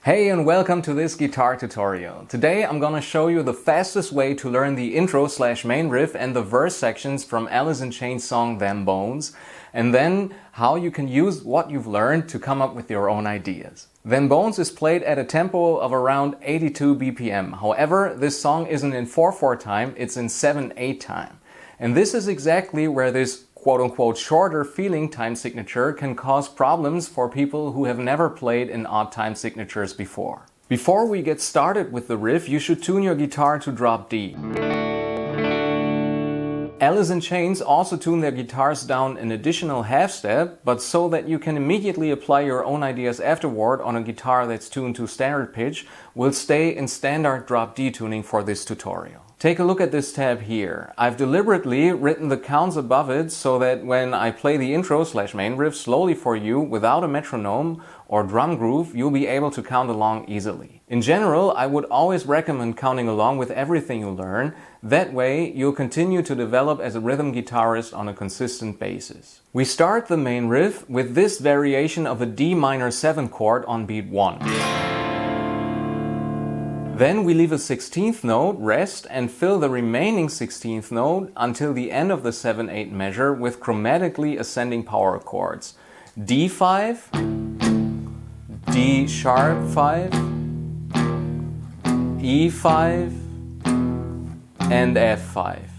Hey and welcome to this guitar tutorial. Today I'm gonna show you the fastest way to learn the intro/main riff and the verse sections from Alice in Chains' song Them Bones, and then how you can use what you've learned to come up with your own ideas. Them Bones is played at a tempo of around 82 BPM. However, this song isn't in 4/4 time, it's in 7/8 time. And this is exactly where this quote-unquote shorter feeling time signature can cause problems for people who have never played in odd time signatures before. Before we get started with the riff, you should tune your guitar to drop D. Alice in Chains also tune their guitars down an additional half step, but so that you can immediately apply your own ideas afterward on a guitar that's tuned to standard pitch, we'll stay in standard drop D tuning for this tutorial. Take a look at this tab here. I've deliberately written the counts above it so that when I play the intro/main riff slowly for you without a metronome or drum groove, you'll be able to count along easily. In general, I would always recommend counting along with everything you learn. That way, you'll continue to develop as a rhythm guitarist on a consistent basis. We start the main riff with this variation of a D minor 7 chord on beat 1. Then we leave a 16th note, rest, and fill the remaining 16th note until the end of the 7/8 measure with chromatically ascending power chords. D5, D sharp 5, E5, and F5.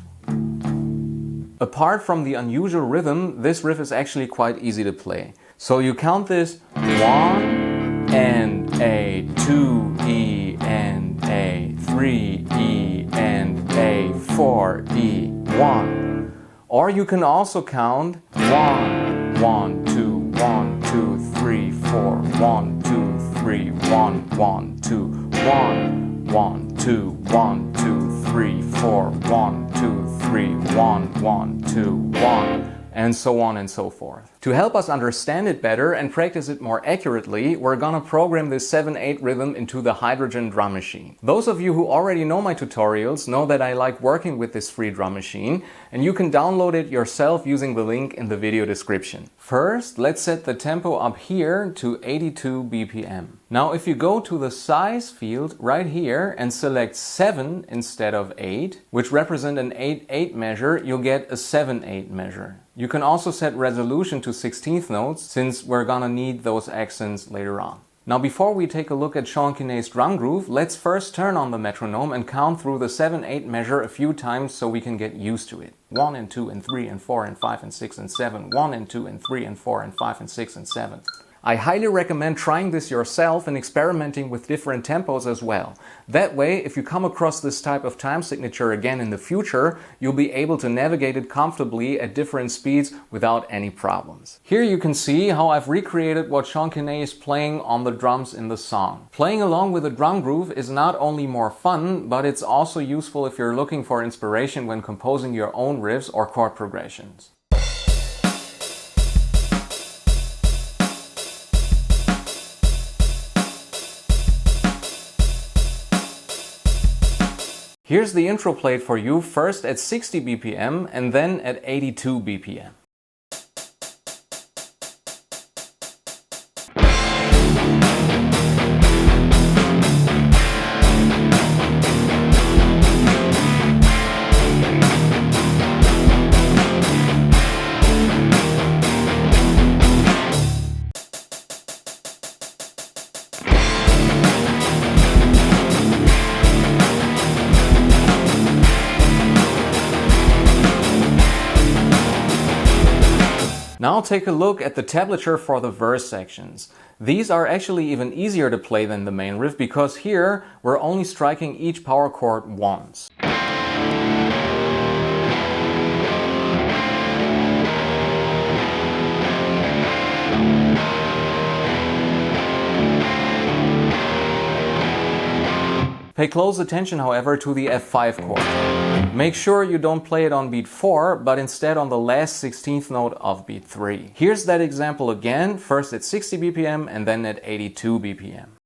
Apart from the unusual rhythm, this riff is actually quite easy to play. So you count this 1 and A, 2 E and A, 3 E and A, 4 E, 1. Or you can also count 1, 1, 2, 1, 2, 3, 4, 1, 2, 3, 1, 1, 2, 1, 1, 2, 1, 2, 3, 4, 1, 2, 3, 1, 1, 2, 1. And so on and so forth. To help us understand it better and practice it more accurately, we're gonna program this 7/8 rhythm into the Hydrogen drum machine. Those of you who already know my tutorials know that I like working with this free drum machine, and you can download it yourself using the link in the video description. First, let's set the tempo up here to 82 BPM. Now if you go to the size field right here and select 7 instead of 8, which represent an 8/8 measure, you'll get a 7/8 measure. You can also set resolution to 16th notes, since we're gonna need those accents later on. Now before we take a look at Sean Kinney's drum groove, let's first turn on the metronome and count through the 7/8 measure a few times so we can get used to it. 1 and 2 and 3 and 4 and 5 and 6 and 7. 1 and 2 and 3 and 4 and 5 and 6 and 7. I highly recommend trying this yourself and experimenting with different tempos as well. That way, if you come across this type of time signature again in the future, you'll be able to navigate it comfortably at different speeds without any problems. Here you can see how I've recreated what Sean Kinney is playing on the drums in the song. Playing along with a drum groove is not only more fun, but it's also useful if you're looking for inspiration when composing your own riffs or chord progressions. Here's the intro played for you, first at 60 BPM and then at 82 BPM. Now take a look at the tablature for the verse sections. These are actually even easier to play than the main riff because here we're only striking each power chord once. Pay close attention, however, to the F5 chord. Make sure you don't play it on beat 4, but instead on the last 16th note of beat 3. Here's that example again, first at 60 BPM and then at 82 BPM.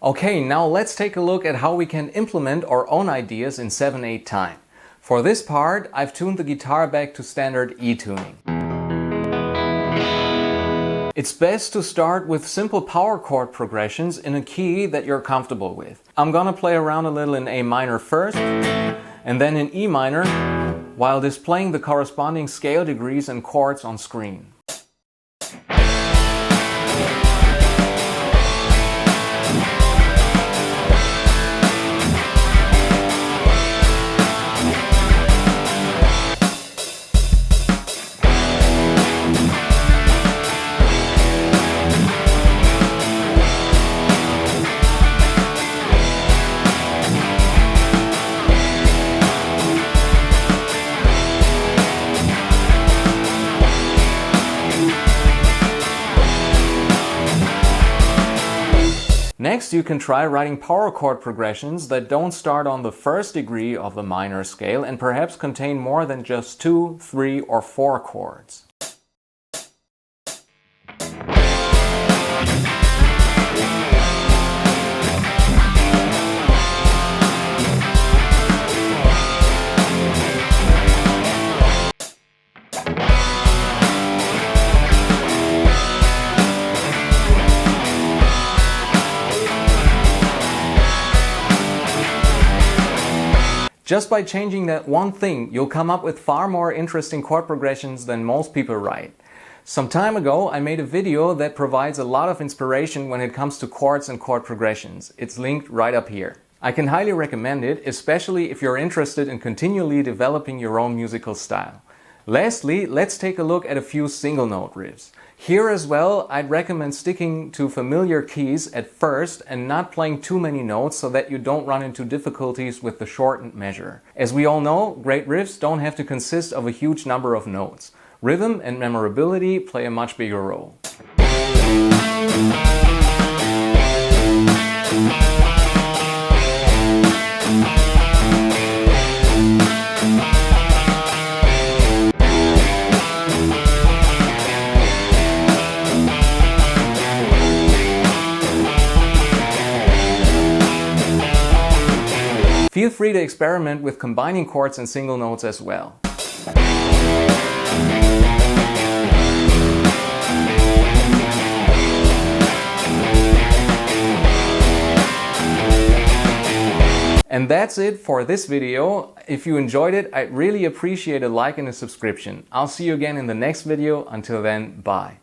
Okay, now let's take a look at how we can implement our own ideas in 7/8 time. For this part, I've tuned the guitar back to standard E tuning. It's best to start with simple power chord progressions in a key that you're comfortable with. I'm gonna play around a little in A minor first, and then in E minor, while displaying the corresponding scale degrees and chords on screen. Next, you can try writing power chord progressions that don't start on the first degree of the minor scale and perhaps contain more than just 2, 3, or 4 chords. Just by changing that one thing, you'll come up with far more interesting chord progressions than most people write. Some time ago, I made a video that provides a lot of inspiration when it comes to chords and chord progressions. It's linked right up here. I can highly recommend it, especially if you're interested in continually developing your own musical style. Lastly, let's take a look at a few single note riffs. Here as well, I'd recommend sticking to familiar keys at first and not playing too many notes so that you don't run into difficulties with the shortened measure. As we all know, great riffs don't have to consist of a huge number of notes. Rhythm and memorability play a much bigger role. Feel free to experiment with combining chords and single notes as well. And that's it for this video. If you enjoyed it, I'd really appreciate a like and a subscription. I'll see you again in the next video. Until then, bye.